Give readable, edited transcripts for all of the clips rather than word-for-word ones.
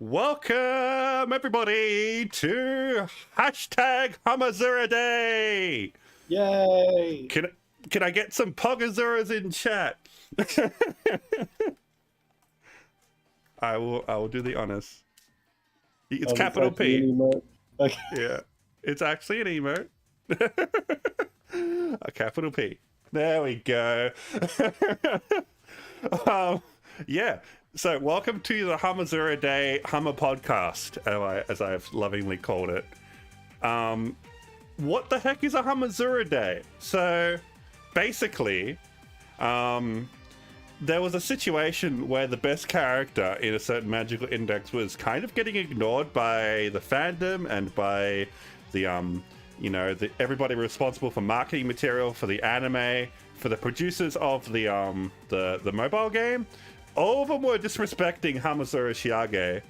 Welcome, everybody, to hashtag Hamazura Day. Yay! Can I get some Pogazuras in chat? I will do the honors. It's capital P. Okay. Yeah, it's actually an emote. A capital P. There we go. Yeah. So, welcome to the Hamazura Day Hamapodcast, as I've lovingly called it. What the heck is a Hamazura Day? So, basically, there was a situation where the best character in a certain magical index was kind of getting ignored by the fandom and by the, everybody responsible for marketing material for the anime, for the producers of the mobile game. All of them were disrespecting Hamazura Shiage,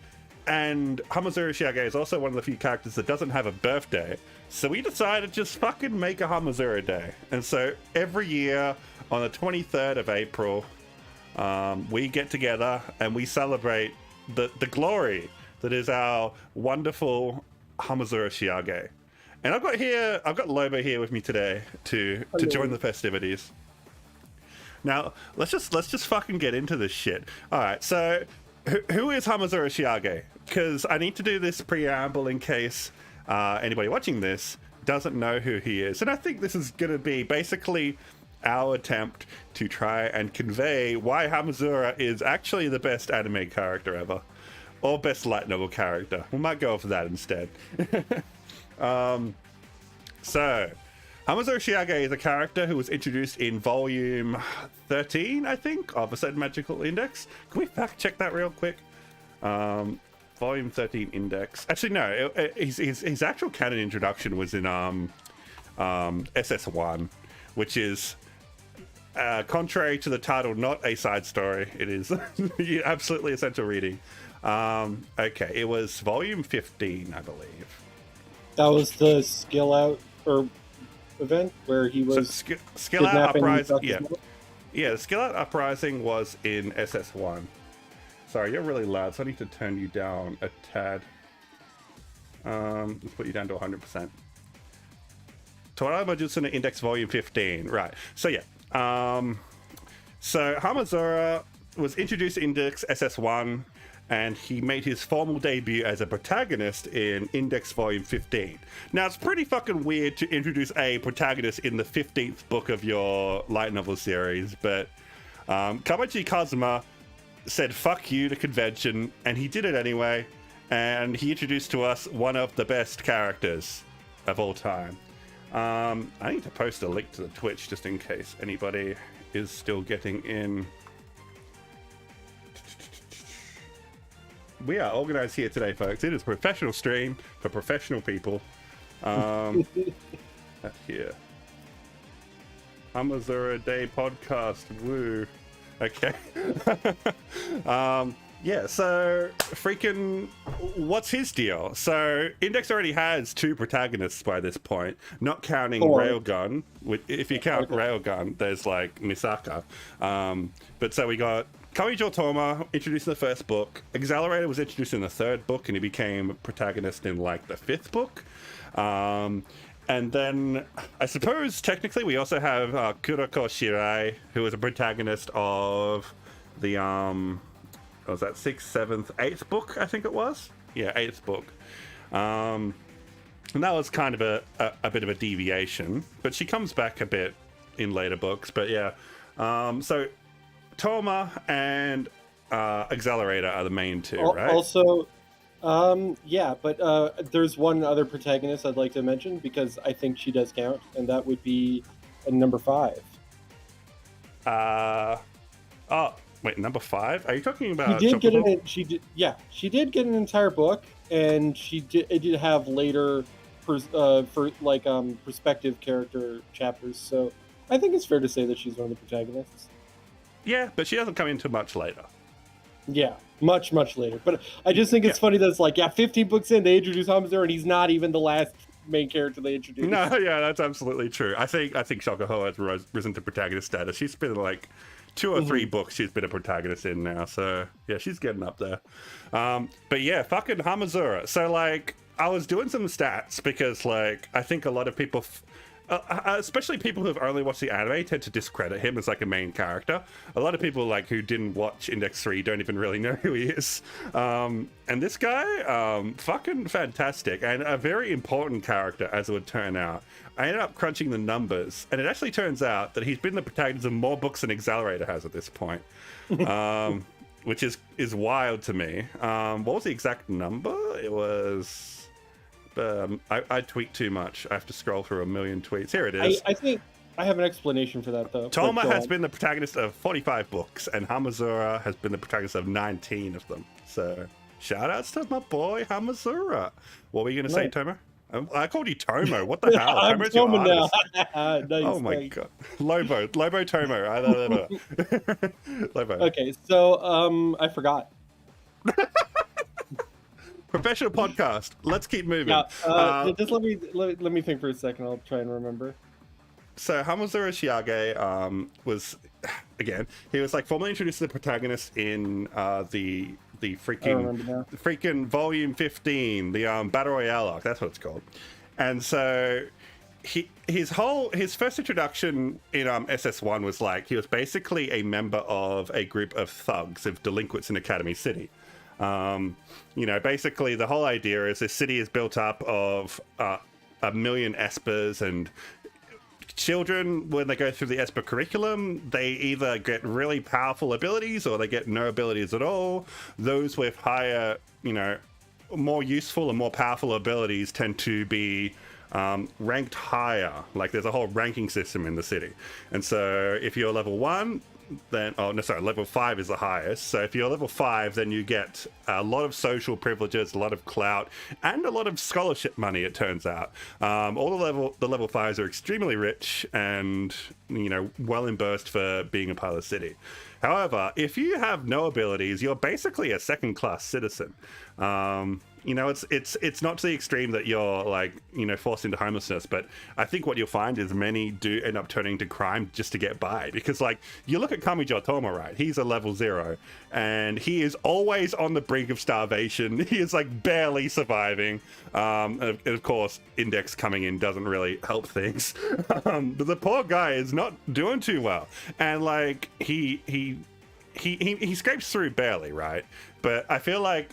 and Hamazura Shiage is also one of the few characters that doesn't have a birthday, so we decided to just fucking make a Hamazura Day. And so every year on the 23rd of April, we get together and we celebrate the glory that is our wonderful Hamazura Shiage. And I've got Lobo here with me today to join the festivities. Now, let's just fucking get into this shit. All right, so who is Hamazura Shiage? Because I need to do this preamble in case anybody watching this doesn't know who he is. And I think this is going to be basically our attempt to try and convey why Hamazura is actually the best anime character ever. Or best light novel character. We might go for that instead. So, Hamazura Shiage is a character who was introduced in volume 13, I think, of a certain magical index. Can we fact check that real quick? Volume 13 index. Actually, no, his actual canon introduction was in SS1, which is, contrary to the title, not a side story. It is absolutely essential reading. Okay, it was volume 15, I believe. That was the skill out event where he was skill out uprising. Yeah, the skill out uprising was in SS1. Sorry, you're really loud, so I need to turn you down a tad. Let's put you down to 100%. Torara Majutsu Index Volume 15. Right. So yeah. So Hamazura was introduced to Index SS1, and he made his formal debut as a protagonist in Index Volume 15. Now, it's pretty fucking weird to introduce a protagonist in the 15th book of your light novel series, but Kawachi Kazuma said fuck you to convention, and he did it anyway, and he introduced to us one of the best characters of all time. I need to post a link to the Twitch just in case anybody is still getting in. We are organized here today, folks. It is a professional stream for professional people. Here. Hamazura Day podcast. Woo. Okay. Yeah, so freaking what's his deal? So Index already has two protagonists by this point, not counting Railgun. If you count Railgun, there's like Misaka. But so we got Kamijo Toma introduced in the first book. Accelerator was introduced in the third book, and he became a protagonist in like the fifth book. And then I suppose technically we also have Kuroko Shirai, who was a protagonist of the what was that 6th, 7th, 8th book? I think it was. Yeah, 8th book. And that was kind of a bit of a deviation, but she comes back a bit in later books. But yeah, so Toma and Accelerator are the main two, right? Also, yeah, but there's one other protagonist I'd like to mention because I think she does count, and that would be number 5. Oh, wait, number 5? Are you talking about? She did get an entire book, and it did have later perspective character chapters. So I think it's fair to say that she's one of the protagonists. Yeah, but she doesn't come into much later. Yeah, much later. But I just think it's funny that it's like, 15 books in, they introduce Hamazura, and he's not even the last main character they introduced. No, yeah, that's absolutely true. I think Shakaho has risen to protagonist status. She's been like 2 or 3 books she's been a protagonist in now, so yeah, she's getting up there. But yeah, fucking Hamazura. So like, I was doing some stats because like, I think a lot of people, especially people who have only watched the anime, tend to discredit him as like a main character. A lot of people like who didn't watch Index 3 don't even really know who he is. And this guy, fucking fantastic, and a very important character, as it would turn out. I ended up crunching the numbers, and it actually turns out that he's been the protagonist of more books than Accelerator has at this point. Which is wild to me. What was the exact number? It was... I tweet too much. I have to scroll through a million tweets. Here it is. I think I have an explanation for that, though. Toma has been the protagonist of 45 books, and Hamazura has been the protagonist of 19 of them. So, shout outs to my boy Hamazura. What were you going to say, Toma? I called you Tomo. What the hell? I'm Tomo's Toma your now. Nice, oh my god. Lobo Tomo. I love it. Lobo. Okay, so I forgot. Professional podcast. Let's keep moving. Yeah, just let me think for a second. I'll try and remember. So Hamazura Shiage was, again, he was like formally introduced to the protagonist in the freaking volume 15, the Battle Royale arc. That's what it's called. And so his first introduction in SS1 was like, he was basically a member of a group of thugs, of delinquents in Academy City. You know, basically the whole idea is this city is built up of 1 million espers, and children, when they go through the Esper curriculum, they either get really powerful abilities or they get no abilities at all. Those with higher, you know, more useful and more powerful abilities tend to be ranked higher. Like, there's a whole ranking system in the city. And so if you're level 1, then level 5 is the highest. So if you're level 5, then you get a lot of social privileges, a lot of clout, and a lot of scholarship money, it turns out. All the level 5s are extremely rich and, you know, well imbursed for being a part of the city. However, if you have no abilities, you're basically a second-class citizen. You know, it's not to the extreme that you're, like, you know, forced into homelessness, but I think what you'll find is many do end up turning to crime just to get by. Because, like, you look at Kamijo Toma, right? He's a level 0, and he is always on the brink of starvation. He is, like, barely surviving. And of course, Index coming in doesn't really help things. But the poor guy is not doing too well. And, like, he scrapes through barely, right? But I feel like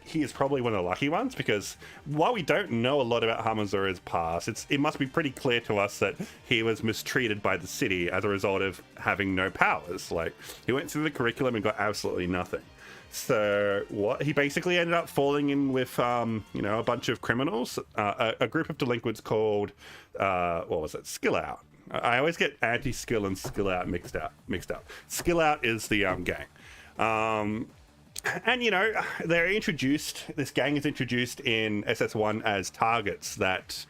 he is probably one of the lucky ones, because while we don't know a lot about Hamazura's past, it must be pretty clear to us that he was mistreated by the city as a result of having no powers. Like, he went through the curriculum and got absolutely nothing. So he basically ended up falling in with, you know, a bunch of criminals, a group of delinquents called, what was it? Skill Out. I always get anti-skill and skill out mixed up. Skill Out is the gang. And, you know, this gang is introduced in SS1 as targets that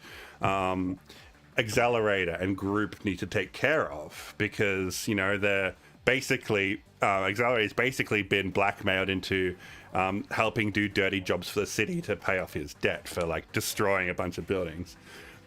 Accelerator and group need to take care of, because, you know, they're basically, Accelerator's basically been blackmailed into helping do dirty jobs for the city to pay off his debt for, like, destroying a bunch of buildings.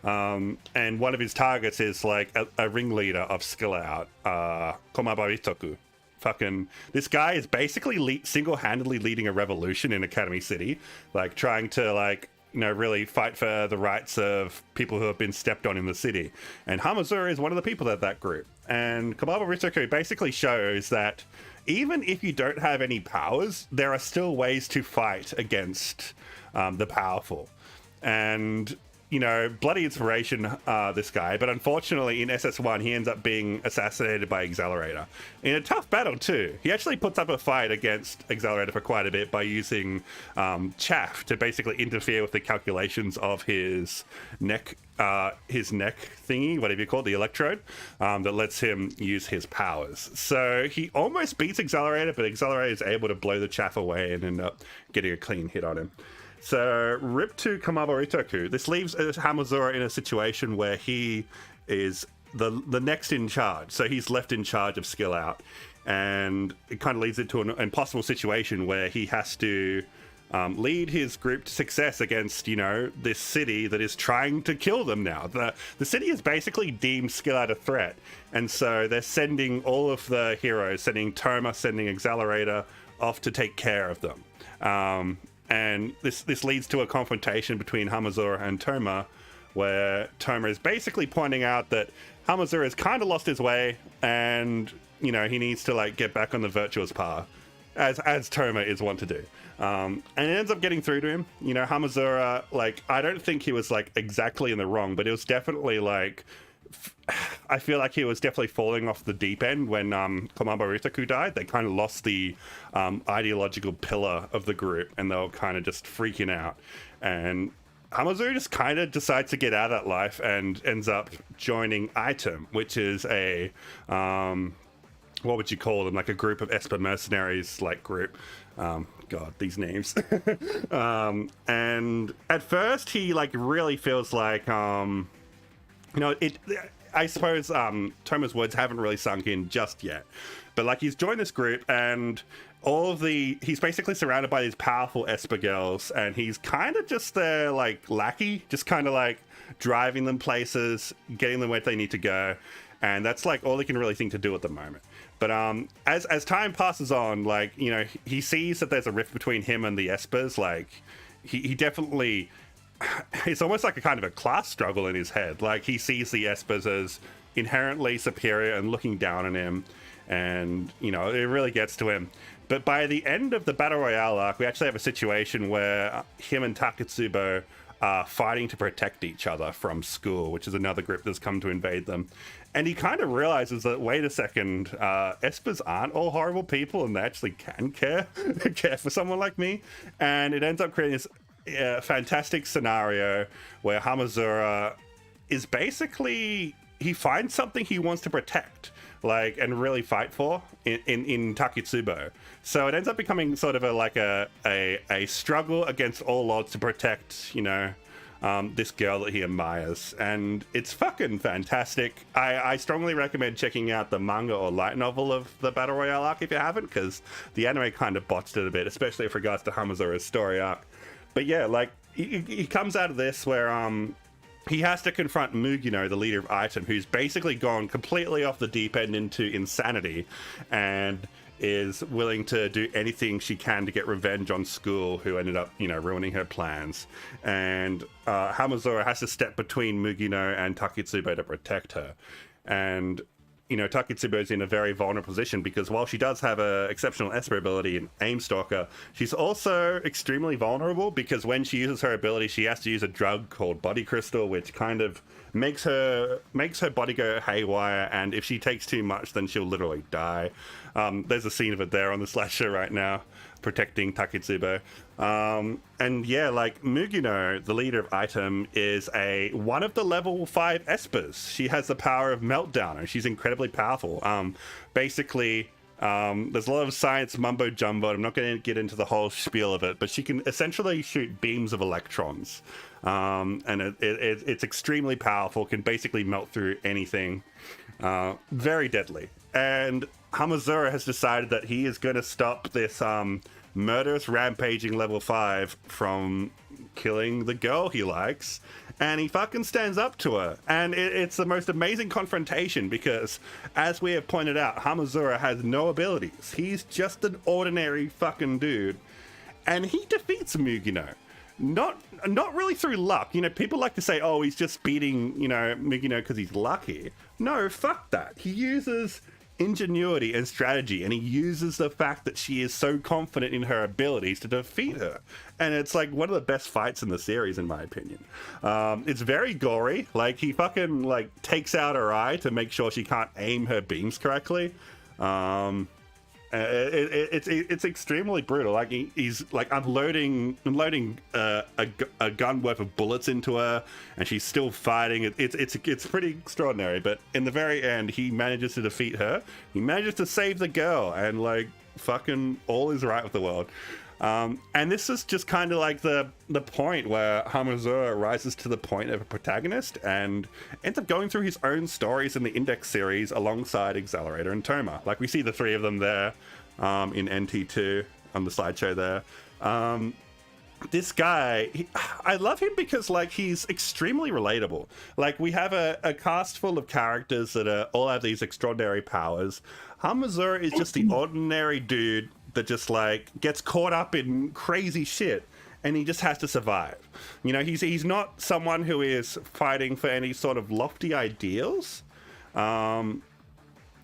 And one of his targets is, like, a ringleader of Skill Out, Komabaritoku. Fucking, this guy is basically single-handedly leading a revolution in Academy City, like, trying to, like, you know, really fight for the rights of people who have been stepped on in the city. And Hamazura is one of the people of that group. And Kababa Ritsuku basically shows that even if you don't have any powers, there are still ways to fight against the powerful. And, you know, bloody inspiration, this guy, but unfortunately in SS1 he ends up being assassinated by Accelerator in a tough battle too. He actually puts up a fight against Accelerator for quite a bit by using chaff to basically interfere with the calculations of his neck thingy, whatever you call it, the electrode, that lets him use his powers. So he almost beats Accelerator, but Accelerator is able to blow the chaff away and end up getting a clean hit on him. So, rip to Kamaba Itoku. This leaves Hamazura in a situation where he is the next in charge. So he's left in charge of Skill Out. And it kind of leads into an impossible situation where he has to lead his group to success against, this city that is trying to kill them now. The city is basically deemed Skillet a threat, and so they're sending all of the heroes, sending Toma, sending Accelerator off to take care of them. And this leads to a confrontation between Hamazura and Toma, where Toma is basically pointing out that Hamazura has kind of lost his way, and he needs to get back on the virtuous path, as Toma is wont to do. And it ends up getting through to him. Hamazura, I don't think he was exactly in the wrong, but it was definitely I feel like he was definitely falling off the deep end when Komabo Ritaku died. They kind of lost the ideological pillar of the group, and they were kind of just freaking out. And Hamazura just kind of decides to get out of that life and ends up joining Item, which is a what would you call them? A group of Esper mercenaries group. God, these names. And at first he really feels I suppose Toma's words haven't really sunk in just yet, but he's joined this group, and he's basically surrounded by these powerful Esper girls, and he's kind of just their lackey, just kind of driving them places, getting them where they need to go, and that's all he can really think to do at the moment. But as time passes on, he sees that there's a rift between him and the Espers. He definitely, it's almost like a kind of a class struggle in his head. He sees the Espers as inherently superior and looking down on him, and it really gets to him. But by the end of the Battle Royale arc, we actually have a situation where him and Taketsubo are fighting to protect each other from School, which is another group that's come to invade them. And he kind of realizes that, wait a second, Espers aren't all horrible people, and they actually can care for someone like me. And it ends up creating this fantastic scenario where Hamazura is basically, he finds something he wants to protect, and really fight for in Taketsubo. So it ends up becoming sort of a struggle against all odds to protect, this girl that he admires, and it's fucking fantastic. I strongly recommend checking out the manga or light novel of the Battle Royale arc if you haven't, because the anime kind of botched it a bit, especially with regards to Hamazura's story arc. But yeah, he comes out of this where he has to confront Mugino, the leader of Item, who's basically gone completely off the deep end into insanity, and is willing to do anything she can to get revenge on School, who ended up, ruining her plans. And Hamazura has to step between Mugino and Taketsubo to protect her. And, Taketsubo's in a very vulnerable position, because while she does have an exceptional Esper ability in Aim Stalker, she's also extremely vulnerable, because when she uses her ability, she has to use a drug called Body Crystal, which kind of makes her body go haywire, and if she takes too much, then she'll literally die. There's a scene of it there on the slideshow right now, protecting Taketsubo. And yeah, Mugino, the leader of Item, is one of the level 5 Espers. She has the power of Meltdown, and she's incredibly powerful. There's a lot of science mumbo jumbo. I'm not going to get into the whole spiel of it, but she can essentially shoot beams of electrons. And it's extremely powerful, can basically melt through anything. Very deadly. And Hamazura has decided that he is going to stop this murderous, rampaging level 5 from killing the girl he likes. And he fucking stands up to her. And it's the most amazing confrontation, because, as we have pointed out, Hamazura has no abilities. He's just an ordinary fucking dude. And he defeats Mugino. Not really through luck. People like to say, oh, he's just beating, Mugino because he's lucky. No, fuck that. He uses ingenuity and strategy, and he uses the fact that she is so confident in her abilities to defeat her. And it's one of the best fights in the series, in my opinion. It's very gory. He fucking takes out her eye to make sure she can't aim her beams correctly. It's extrememely brutal. He's unloading a gun worth of bullets into her, and she's still fighting. It's pretty extraordinary. But in the very end, he manages to defeat her. He manages to save the girl, and fucking all is right with the world. And this is just kind of the point where Hamazura rises to the point of a protagonist and ends up going through his own stories in the Index series alongside Accelerator and Toma. We see the three of them there in NT2 on the slideshow there. this guy, I love him because like he's extremely relatable. Like we have a cast full of characters that all have these extraordinary powers. Hamazura is just the ordinary dude that just like gets caught up in crazy shit, and he just has to survive. You know, he's not someone who is fighting for any sort of lofty ideals.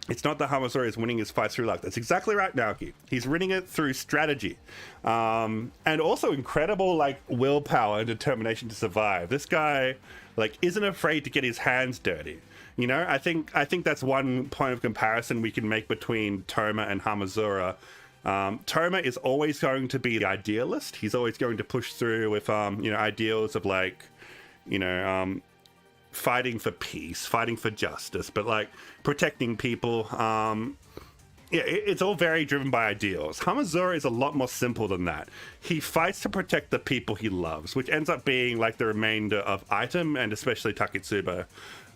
It's not that Hamazura is winning his fights through luck. That's exactly right, Naoki. He's winning it through strategy. And also incredible, like, willpower and determination to survive. This guy, like, isn't afraid to get his hands dirty. You know, I think that's one point of comparison we can make between Toma and Hamazura. Toma is always going to be the idealist. He's always going to push through with, you know, ideals of, like, you know, fighting for peace, fighting for justice, but like protecting people. Yeah, it's all very driven by ideals. Hamazura is a lot more simple than that. He fights to protect the people he loves, which ends up being like the remainder of Item and especially Taketsubo.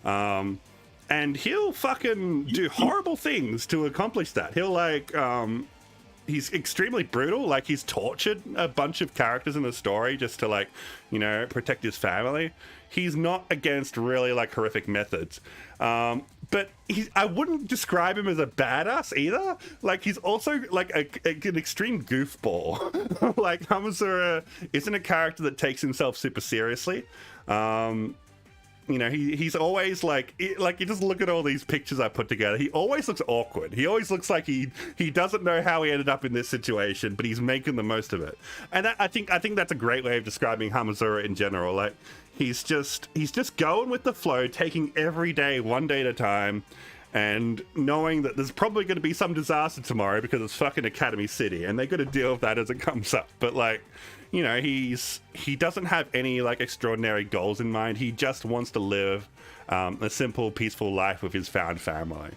And he'll fucking do horrible things to accomplish that. He'll like, he's extremely brutal. Like he's tortured a bunch of characters in the story just to like, you know, protect his family. He's not against really like horrific methods. But I wouldn't describe him as a badass either. Like he's also like an extreme goofball. Like Hamazura isn't a character that takes himself super seriously. You know, he's always like you just look at all these pictures I put together. He always looks awkward. He always looks like he doesn't know how he ended up in this situation, but he's making the most of it. And I think that's a great way of describing Hamazura in general. Like he's just going with the flow, taking every day one day at a time, and knowing that there's probably going to be some disaster tomorrow because it's fucking Academy City, and they got to deal with that as it comes up. But like, you know, he doesn't have any like extraordinary goals in mind. He just wants to live a simple, peaceful life with his found family,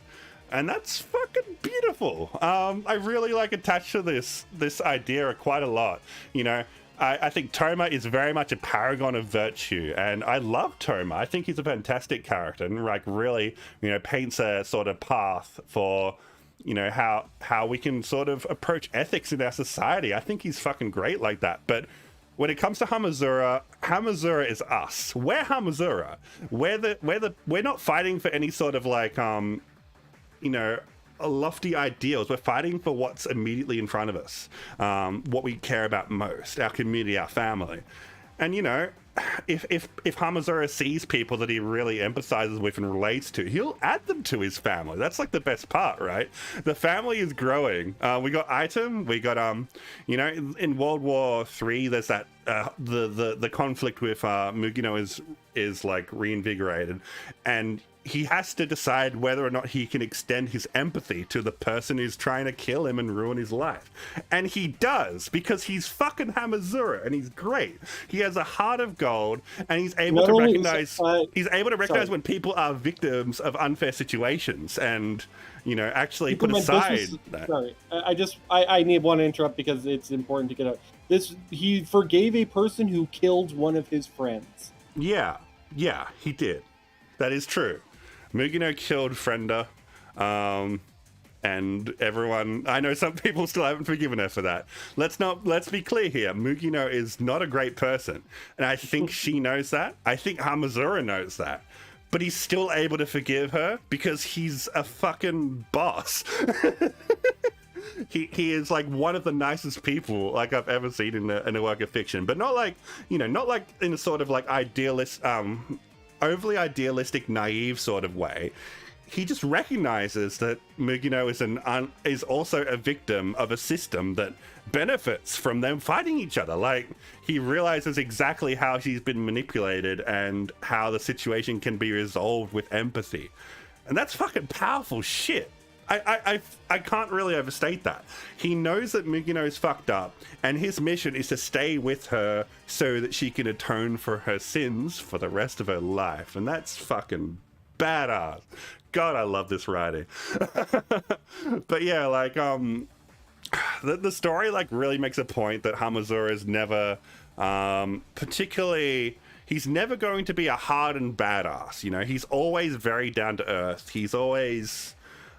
and that's fucking beautiful. I really like attached to this idea quite a lot. You know, I think Toma is very much a paragon of virtue, and I love Toma. I think he's a fantastic character, and like really, you know, paints a sort of path for, you know, how we can sort of approach ethics in our society. I think he's fucking great like that. But when it comes to Hamazura is us. We're Hamazura. We're not fighting for any sort of like you know, lofty ideals. We're fighting for what's immediately in front of us, what we care about most, our community, our family. And you know, if Hamazura sees people that he really empathizes with and relates to, he'll add them to his family. That's like the best part, right? The family is growing. We got Item. We got you know, in World War III, there's that the conflict with Mugino is like reinvigorated, and he has to decide whether or not he can extend his empathy to the person who's trying to kill him and ruin his life. And he does, because he's fucking Hamazura, and he's great. He has a heart of gold, and he's able to recognize when people are victims of unfair situations, and, you know, actually put aside that. Sorry, I need one to interrupt because it's important to get out. He forgave a person who killed one of his friends. Yeah, he did. That is true. Mugino killed Frenda, and everyone, I know some people still haven't forgiven her for that. Let's be clear here. Mugino is not a great person, and I think she knows that. I think Hamazura knows that, but he's still able to forgive her because he's a fucking boss. He is like one of the nicest people like I've ever seen in a work of fiction, but not like, you know, not like in a sort of like idealist, overly idealistic, naive sort of way. He just recognizes that Mugino is also a victim of a system that benefits from them fighting each other. Like, he realizes exactly how she's been manipulated and how the situation can be resolved with empathy. And that's fucking powerful shit. I can't really overstate that. He knows that Mugino is fucked up, and his mission is to stay with her so that she can atone for her sins for the rest of her life. And that's fucking badass. God, I love this writing. But yeah, like, the story, like, really makes a point that Hamazura is never, particularly, he's never going to be a hardened badass, you know? He's always very down to earth. He's always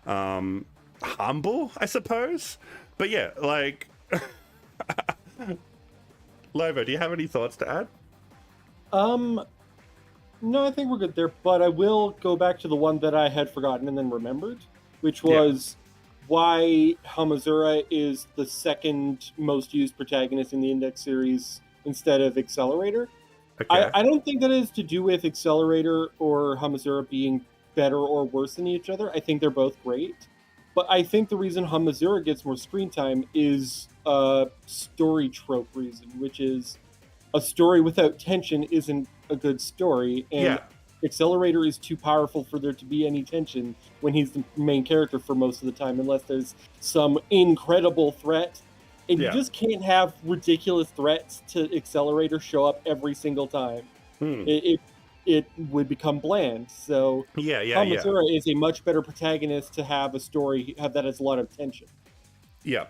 humble, I suppose. But yeah, like, Lovo, do you have any thoughts to add? No, I think we're good there, but I will go back to the one that I had forgotten and then remembered, which Yeah. was why Hamazura is the second most used protagonist in the Index series instead of Accelerator. Okay. I don't think that is to do with Accelerator or Hamazura being better or worse than each other. I think they're both great. But I think the reason Hamazura gets more screen time is a story trope reason, which is a story without tension isn't a good story, and Yeah. Accelerator is too powerful for there to be any tension when he's the main character for most of the time, unless there's some incredible threat. And you Yeah. just can't have ridiculous threats to Accelerator show up every single time. Hmm. It would become bland. So Yeah. Kamasura is a much better protagonist to have a story that has a lot of tension. Yeah.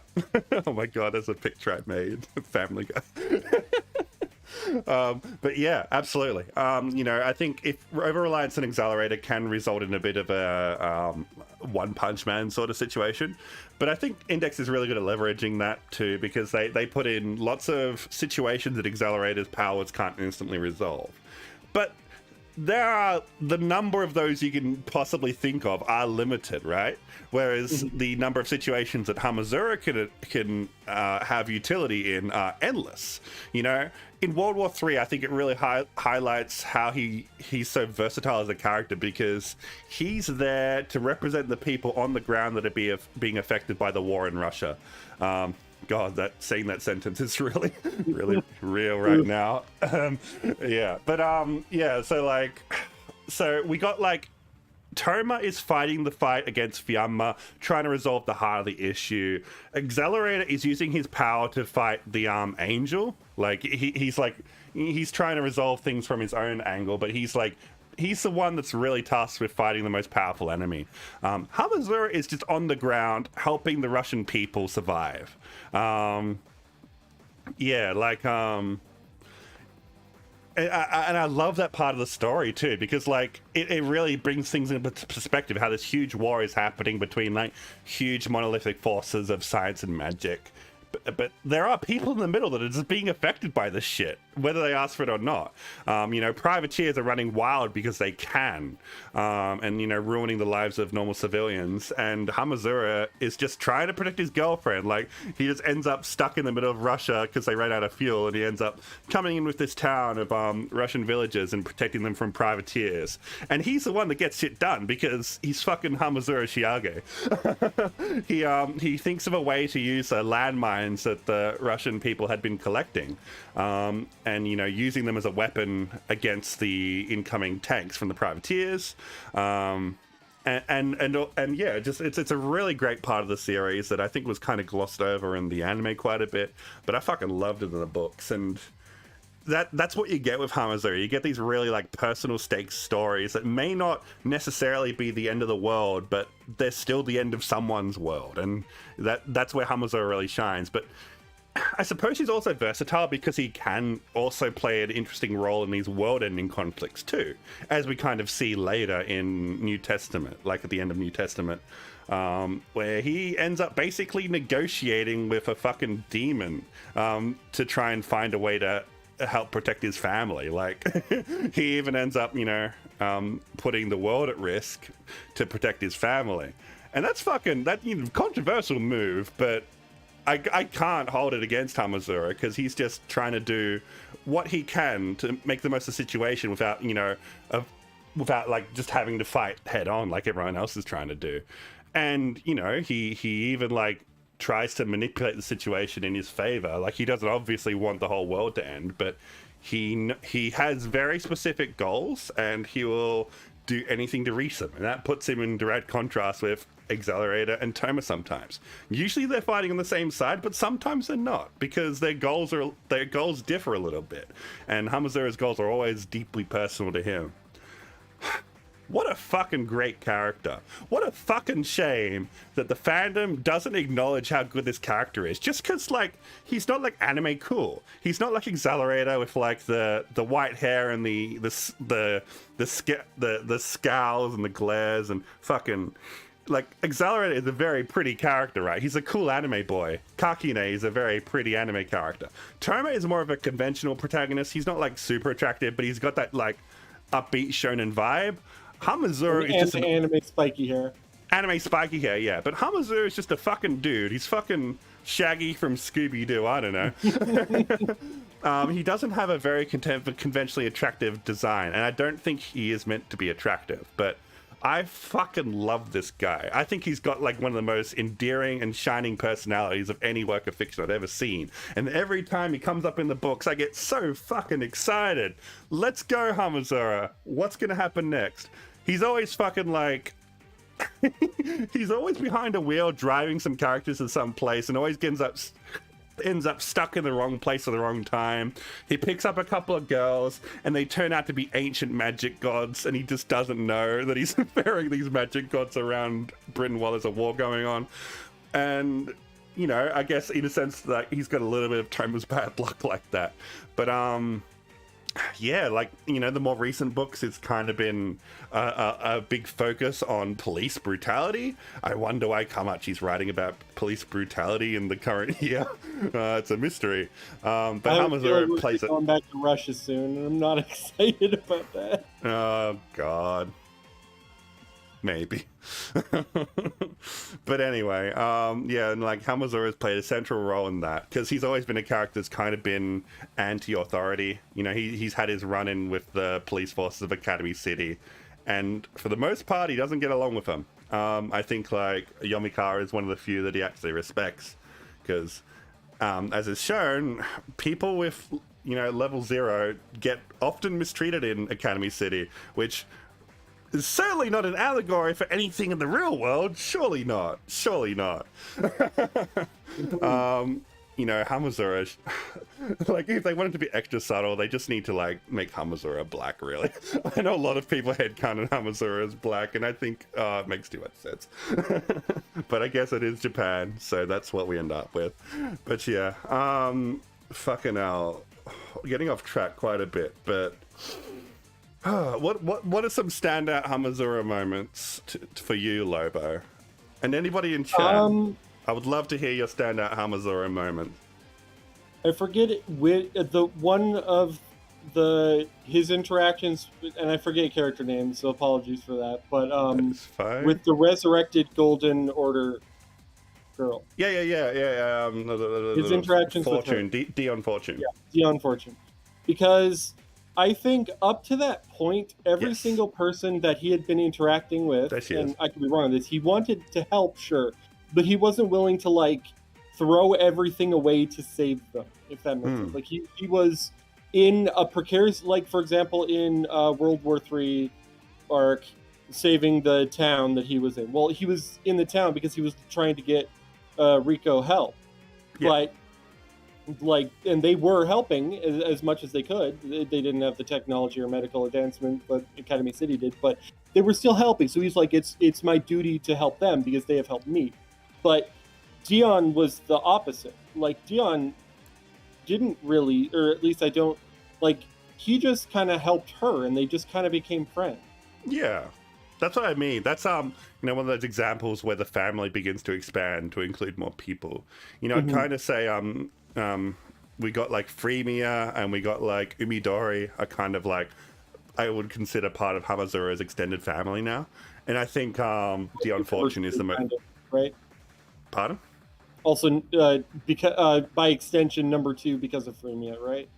Oh my god, there's a picture I made. Family Guy. But yeah, absolutely. I think if over-reliance on Accelerator can result in a bit of a one-punch man sort of situation, but I think Index is really good at leveraging that too, because they put in lots of situations that Accelerator's powers can't instantly resolve. But the number of those you can possibly think of are limited, right? Whereas the number of situations that Hamazura can have utility in are endless. In World War III, I think it really highlights how he's so versatile as a character, because he's there to represent the people on the ground that are being affected by the war in Russia. God, saying that sentence is really, really real right now. So we got Toma is fighting the fight against Fiamma, trying to resolve the heart of the issue. Accelerator is using his power to fight the Angel. He's trying to resolve things from his own angle, but he's the one that's really tasked with fighting the most powerful enemy. Hamazura is just on the ground helping the Russian people survive. And I love that part of the story too, because it really brings things into perspective, how this huge war is happening between huge monolithic forces of science and magic. But there are people in the middle that are just being affected by this shit, whether they ask for it or not. Privateers are running wild because they can, and ruining the lives of normal civilians. And Hamazura is just trying to protect his girlfriend. He just ends up stuck in the middle of Russia because they ran out of fuel, and he ends up coming in with this town of Russian villagers and protecting them from privateers. And he's the one that gets shit done because he's fucking Hamazura Shiage. He thinks of a way to use landmines that the Russian people had been collecting, and using them as a weapon against the incoming tanks from the privateers. It's a really great part of the series that I think was kind of glossed over in the anime quite a bit, but I fucking loved it in the books. And that's what you get with Hamazura. You get these really personal stakes stories that may not necessarily be the end of the world, but they're still the end of someone's world, and that's where Hamazura really shines. But I suppose he's also versatile because he can also play an interesting role in these world-ending conflicts too, as we kind of see later in New Testament, at the end of New Testament, where he ends up basically negotiating with a fucking demon to try and find a way to help protect his family. He even ends up putting the world at risk to protect his family, and that's controversial move, but I can't hold it against Hamazura, because he's just trying to do what he can to make the most of the situation without just having to fight head on like everyone else is trying to do. And he even tries to manipulate the situation in his favor. He doesn't obviously want the whole world to end, but he has very specific goals, and he will do anything to reach them. And that puts him in direct contrast with Accelerator and Toma sometimes. Usually they're fighting on the same side, but sometimes they're not, because their goals differ a little bit. And Hamazura's goals are always deeply personal to him. What a fucking great character. What a fucking shame that the fandom doesn't acknowledge how good this character is. Just because, he's not anime cool. He's not like Accelerator with the white hair and the scowls and the glares and fucking. like, Accelerator is a very pretty character, right? He's a cool anime boy. Kakine is a very pretty anime character. Toma is more of a conventional protagonist. He's not, like, super attractive, but he's got that, like, upbeat shonen vibe. Hamazura is just an anime spiky hair. Anime spiky hair, yeah. But Hamazura is just a fucking dude. He's fucking Shaggy from Scooby-Doo. I don't know. He doesn't have a very conventionally attractive design, and I don't think he is meant to be attractive, but I fucking love this guy. I think he's got like one of the most endearing and shining personalities of any work of fiction I've ever seen. And every time he comes up in the books, I get so fucking excited. Let's go, Hamazura. What's gonna happen next? He's always fucking like... he's always behind a wheel driving some characters to some place and always ends up stuck in the wrong place at the wrong time. He picks up a couple of girls and they turn out to be ancient magic gods, and he just doesn't know that he's ferrying these magic gods around Britain while there's a war going on. And, you know, I guess in a sense that he's got a little bit of Toma's bad luck like that. But yeah, like, you know, the more recent books, it's kind of been a big focus on police brutality. I wonder why Kamachi's writing about police brutality in the current year. It's a mystery. But Hamazura plays it. Going back to Russia soon, and I'm not excited about that. Oh, God. Maybe. But anyway, yeah, and like Hamazura has played a central role in that because he's always been a character that's kind of been anti-authority. You know, he's had his run-in with the police forces of Academy City, and for the most part, he doesn't get along with them. I think like Yomikara is one of the few that he actually respects because, as is shown, people with, you know, level 0 get often mistreated in Academy City, which is certainly not an allegory for anything in the real world. Surely not. Surely not. You know, Hamazura, like, if they wanted to be extra subtle, they just need to, like, make Hamazura black, really. I know a lot of people headcanon Hamazura as black, and I think it makes too much sense. But I guess it is Japan, so that's what we end up with. But yeah, fucking hell. Getting off track quite a bit, but... What are some standout Hamazura moments for you, Lobo? And anybody in chat, I would love to hear your standout Hamazura moment. I forget the one of his interactions, and I forget character names, so apologies for that. But with the resurrected Golden Order girl. Yeah. His interactions Fortune, with her. Dion Fortune. Yeah, Dion Fortune. Because I think up to that point, every single person that he had been interacting with, and I could be wrong on this, he wanted to help, sure, but he wasn't willing to, like, throw everything away to save them, if that makes sense. Like, he was in a precarious, like, for example, in World War III arc, saving the town that he was in. Well, he was in the town because he was trying to get Rico help. Yeah. But like, and they were helping as much as they could. They didn't have the technology or medical advancement, but Academy City did. But they were still helping. So he's like, it's my duty to help them because they have helped me. But Dion was the opposite. Like, Dion didn't really, or at least I don't, like, he just kind of helped her, and they just kind of became friends. Yeah. That's what I mean. That's you know, one of those examples where the family begins to expand to include more people. You know, I'd kind of say we got like Freemiya and we got like Umidori are kind of like, I would consider part of Hamazura's extended family now. And I think Dion Fortune is the most... Right? Pardon? Also, because by extension, number 2 because of Freemiya, right?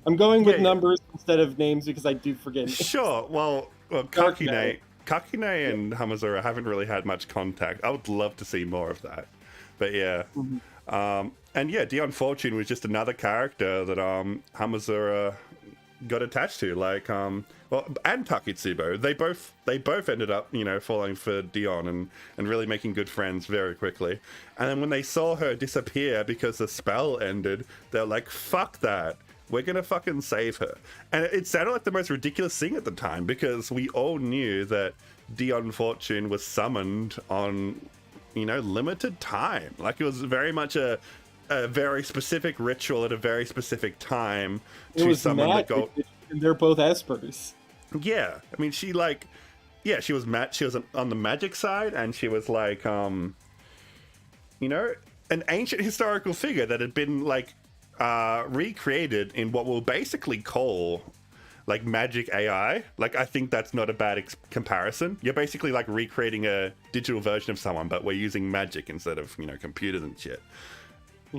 I'm going with numbers instead of names because I do forget. Sure. Well, Kakine and Hamazura haven't really had much contact. I would love to see more of that. But yeah. And yeah, Dion Fortune was just another character that Hamazura got attached to. Like, and Takitsubo. They both ended up, you know, falling for Dion and really making good friends very quickly. And then when they saw her disappear because the spell ended, they're like, fuck that. We're gonna fucking save her. And it sounded like the most ridiculous thing at the time because we all knew that Dion Fortune was summoned on, you know, limited time. Like, it was very much a very specific ritual at a very specific time to summon the gold. And they're both espers. Yeah. I mean, she, like, yeah, she was on the magic side, and she was like, you know, an ancient historical figure that had been like recreated in what we'll basically call like magic AI. Like, I think that's not a bad comparison. You're basically like recreating a digital version of someone, but we're using magic instead of, you know, computers and shit.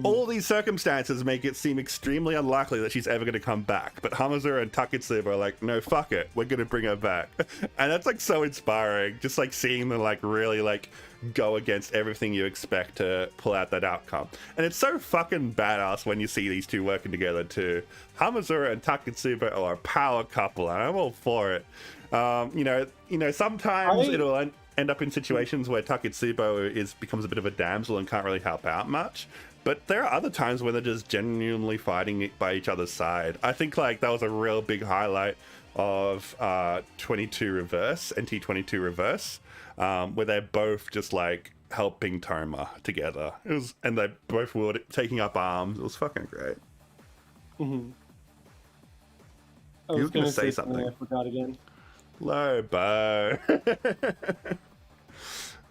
All these circumstances make it seem extremely unlikely that she's ever going to come back. But Hamazura and Taketsuba are like, no, fuck it, we're going to bring her back. And that's like so inspiring, just like seeing them like really like go against everything you expect to pull out that outcome. And it's so fucking badass when you see these two working together too. Hamazura and Taketsuba are a power couple, and I'm all for it. You know, sometimes it'll end up in situations where Taketsuba becomes a bit of a damsel and can't really help out much. But there are other times when they're just genuinely fighting by each other's side. I think like that was a real big highlight of NT22 Reverse, where they're both just like helping Toma together. And they both were taking up arms. It was fucking great. I was going to say something. I forgot again. Lobo.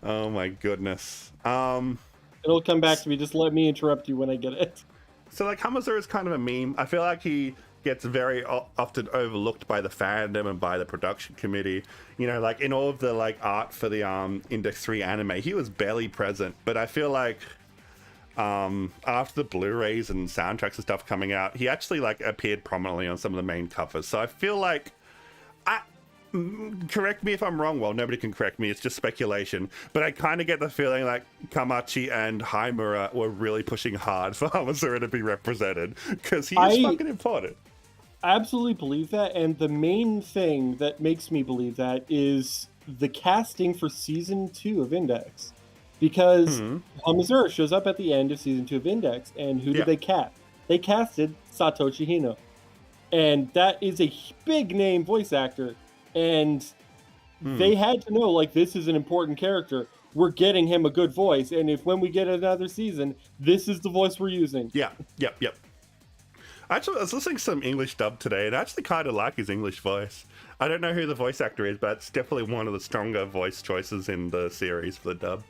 Oh my goodness. It'll come back to me. Just let me interrupt you when I get it. So, like, Hamazura is kind of a meme. I feel like he gets very often overlooked by the fandom and by the production committee. You know, like, in all of the, like, art for the Index 3 anime, he was barely present. But I feel like after the Blu-rays and soundtracks and stuff coming out, he actually, like, appeared prominently on some of the main covers. So I feel like... correct me if I'm wrong. Well, nobody can correct me. It's just speculation. But I kind of get the feeling like Kamachi and Haimura were really pushing hard for Hamazura to be represented because he is fucking important. I absolutely believe that. And the main thing that makes me believe that is the casting for season 2 of Index. Because Hamazura shows up at the end of season 2 of Index. And who did they cast? They casted Satoshi Hino. And that is a big name voice actor. And they had to know, like, this is an important character. We're getting him a good voice. And if when we get another season, this is the voice we're using. Yep. Actually, I was listening to some English dub today, and I actually kind of like his English voice. I don't know who the voice actor is, but it's definitely one of the stronger voice choices in the series for the dub.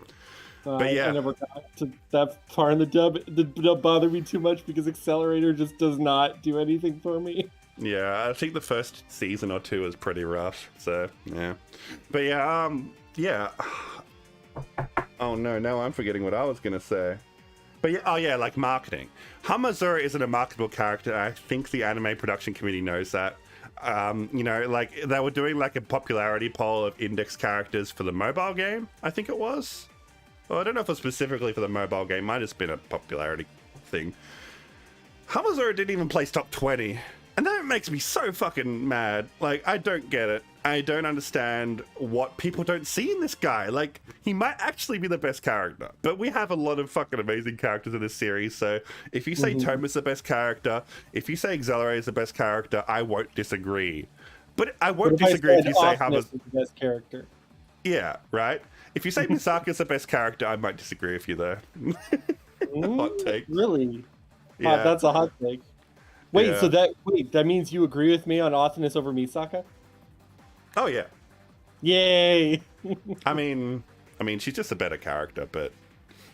But yeah. I never got to that part in the dub. The dub bothered me too much because Accelerator just does not do anything for me. Yeah, I think the first season or two is pretty rough, so, yeah. But yeah, yeah. Oh no, I'm forgetting what I was gonna say. But yeah, like marketing. Hamazura isn't a marketable character. I think the anime production committee knows that. You know, like, they were doing like a popularity poll of Index characters for the mobile game, I think it was. Well, I don't know if it was specifically for the mobile game. Might have just been a popularity thing. Hamazura didn't even place top 20. And that makes me so fucking mad. Like, I don't get it. I don't understand what people don't see in this guy. Like, he might actually be the best character. But we have a lot of fucking amazing characters in this series. So if you say Toma's the best character, if you say Accelerator is the best character, I won't disagree. But I won't disagree if you say Hamazura is the best character. Yeah, right? If you say Misaka's the best character, I might disagree with you there. Hot take. Really? Yeah. That's a hot take. Wait, so that means you agree with me on Authenus over Misaka? Oh yeah. Yay! I mean, she's just a better character, but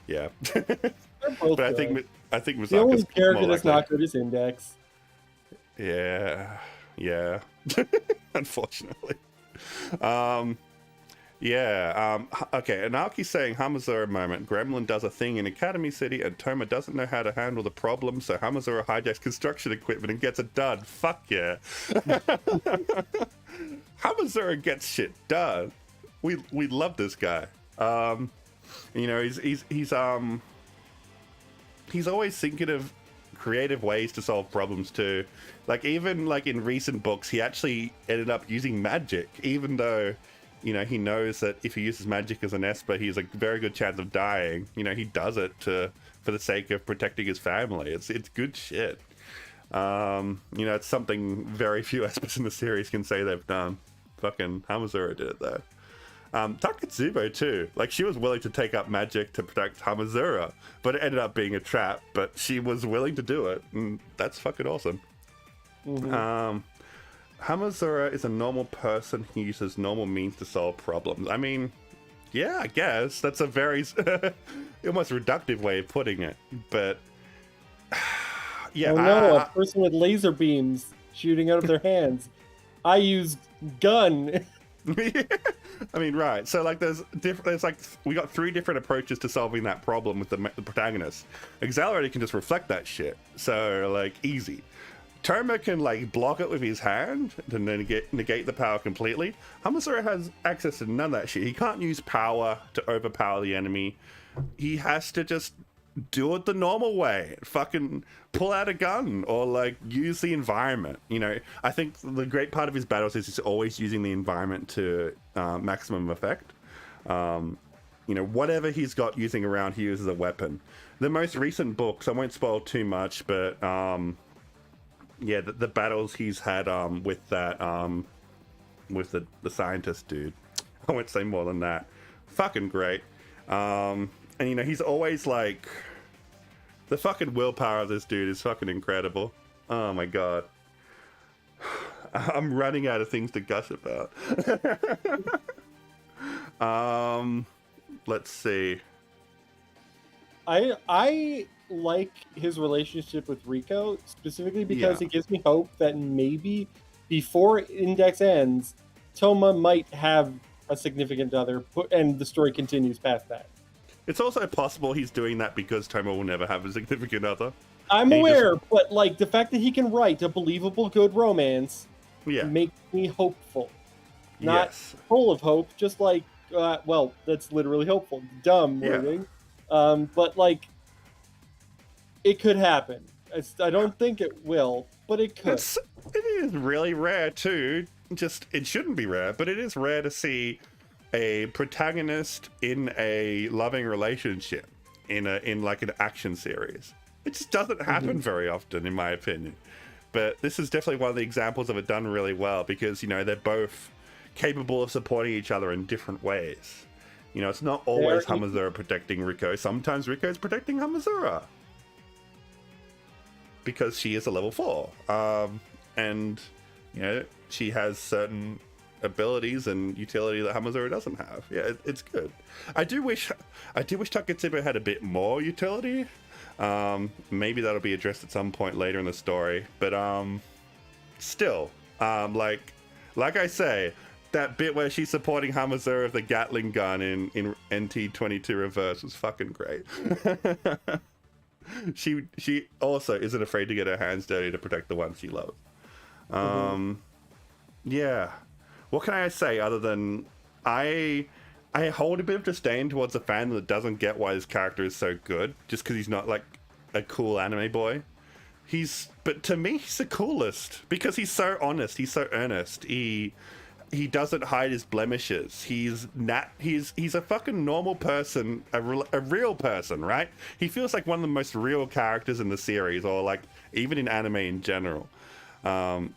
yeah. But I think Misaka's the only character more that's not good is Index. Yeah. Unfortunately. Okay, Anarchy's saying Hamazura moment. Gremlin does a thing in Academy City and Toma doesn't know how to handle the problem, so Hamazura hijacks construction equipment and gets it done. Fuck yeah. Hamazura gets shit done. We love this guy. You know, he's always thinking of creative ways to solve problems too. Like, even like in recent books, he actually ended up using magic, even though, you know, he knows that if he uses magic as an Esper, he has a very good chance of dying. You know, he does it for the sake of protecting his family. It's good shit. You know, it's something very few Espers in the series can say they've done. Fucking Hamazura did it though. Taketsubo too. Like, she was willing to take up magic to protect Hamazura, but it ended up being a trap. But she was willing to do it, and that's fucking awesome. Hamazura is a normal person who uses normal means to solve problems. I mean, yeah, I guess that's a very almost reductive way of putting it. But yeah, Oh no, a person with laser beams shooting out of their hands. I use gun. I mean, right. So like, there's like we got 3 different approaches to solving that problem with the protagonist. Accelerator can just reflect that shit. So like, easy. Toma can like block it with his hand to negate the power completely. Hamazura has access to none of that shit. He can't use power to overpower the enemy. He has to just do it the normal way. Fucking pull out a gun or like use the environment. You know, I think the great part of his battles is he's always using the environment to maximum effect. You know, whatever he's got using around, he uses a weapon. The most recent books, I won't spoil too much, but yeah, the battles he's had with that with the scientist dude, I won't say more than that. Fucking great. And you know, he's always like, the fucking willpower of this dude is fucking incredible. Oh my god. I'm running out of things to gush about. Let's see. I like his relationship with Rico specifically because it gives me hope that maybe before Index ends, Toma might have a significant other, and the story continues past that. It's also possible he's doing that because Toma will never have a significant other. I'm aware, but like the fact that he can write a believable good romance makes me hopeful. Not full of hope, just like, well, that's literally hopeful. Dumb wording. But like, it could happen. I don't think it will, but it could. It is really rare too. It shouldn't be rare, but it is rare to see a protagonist in a loving relationship in like an action series. It just doesn't happen very often, in my opinion. But this is definitely one of the examples of it done really well because, you know, they're both capable of supporting each other in different ways. You know, it's not always Hamazura protecting Rico. Sometimes Rico is protecting Hamazura because she is a level 4. And, you know, she has certain abilities and utility that Hamazura doesn't have. Yeah, it's good. I do wish Taketsubo had a bit more utility. Maybe that'll be addressed at some point later in the story. But still, like I say, that bit where she's supporting Hamazura with the Gatling gun in NT22 Reverse was fucking great. She also isn't afraid to get her hands dirty to protect the one she loves. Yeah. What can I say other than I hold a bit of disdain towards a fan that doesn't get why this character is so good just because he's not like a cool anime boy. But to me, he's the coolest because he's so honest. He's so earnest. He doesn't hide his blemishes. He's a fucking normal person, a real person, right? He feels like one of the most real characters in the series, or like even in anime in general.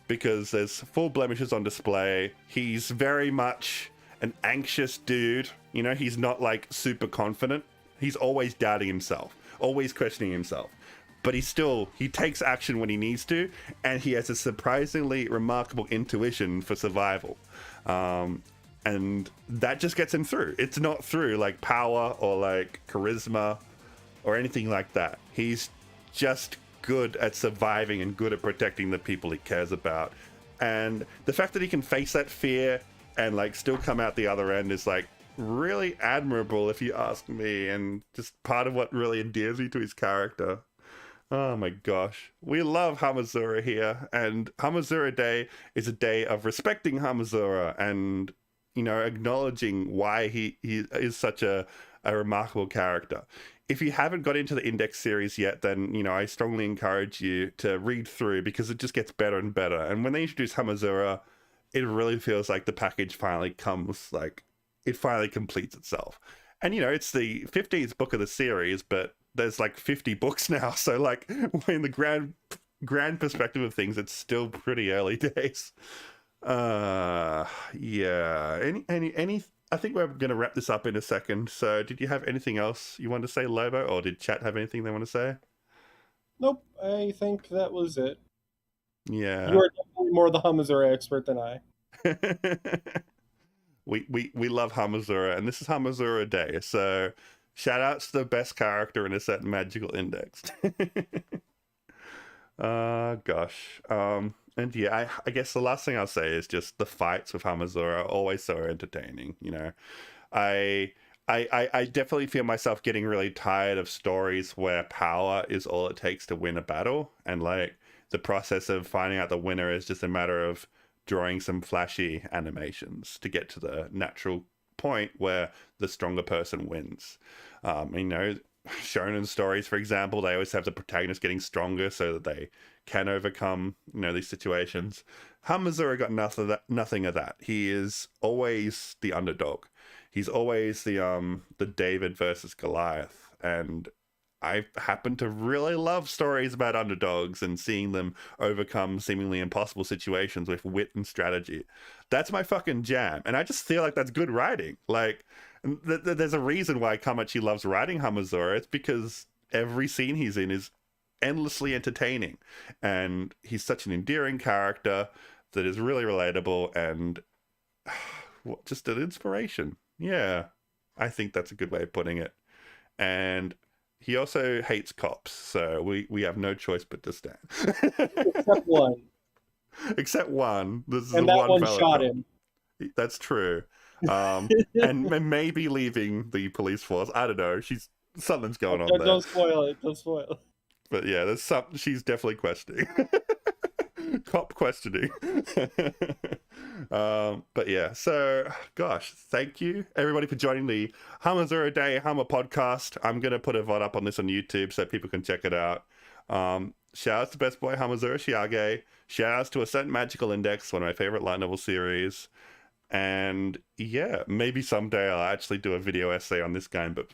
Because there's full blemishes on display. He's very much an anxious dude. You know, he's not like super confident. He's always doubting himself, always questioning himself. But he takes action when he needs to, and he has a surprisingly remarkable intuition for survival. And that just gets him through. It's not through like power or like charisma or anything like that. He's just good at surviving and good at protecting the people he cares about. And the fact that he can face that fear and like still come out the other end is like really admirable, if you ask me, and just part of what really endears me to his character. Oh my gosh. We love Hamazura here, and Hamazura Day is a day of respecting Hamazura and, you know, acknowledging why he is such a remarkable character. If you haven't got into the Index series yet, then, you know, I strongly encourage you to read through because it just gets better and better. And when they introduce Hamazura, it really feels like the package finally comes, like, it finally completes itself. And, you know, it's the 15th book of the series, but there's like 50 books now. So, like, in the grand perspective of things, it's still pretty early days. Yeah. Any I think we're going to wrap this up in a second. So did you have anything else you want to say, Lobo, or did chat have anything they want to say? Nope, I think that was it. Yeah. You are definitely more the Hamazura expert than I. we love Hamazura, and this is Hamazura Day, so shout outs to the best character in a certain magical index. Gosh. And yeah, I guess the last thing I'll say is just the fights with Hamazura are always so entertaining. You know, I definitely feel myself getting really tired of stories where power is all it takes to win a battle, and like the process of finding out the winner is just a matter of drawing some flashy animations to get to the natural point where the stronger person wins. You know, shonen stories, for example, they always have the protagonist getting stronger so that they can overcome, you know, these situations. Hamazura got nothing of that. He is always the underdog. He's always the David versus Goliath, and I happen to really love stories about underdogs and seeing them overcome seemingly impossible situations with wit and strategy. That's my fucking jam, and I just feel like that's good writing. Like, there's a reason why Kamachi loves writing Hamazura. It's because every scene he's in is endlessly entertaining, and he's such an endearing character that is really relatable and just an inspiration. Yeah, I think that's a good way of putting it. And he also hates cops, so we have no choice but to stand. Except one. Except one. This is And that one shot him. That's true. And maybe leaving the police force. I don't know. Something's going on there. Don't spoil it. Don't spoil it. But yeah, there's something she's definitely questioning. Cop questioning. But yeah, so gosh, thank you everybody for joining the Hamazura Day Hamapodcast. I'm gonna put a VOD up on this on YouTube so people can check it out. Shout outs to Best Boy Hamazura Shiage. Shout outs to A Certain Magical Index, one of my favorite light novel series. And yeah, maybe someday I'll actually do a video essay on this game, but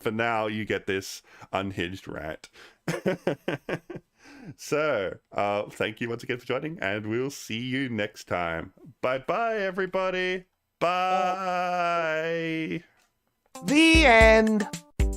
for now you get this unhinged rant. So, thank you once again for joining, and we'll see you next time. Bye-bye, everybody. Bye. The end.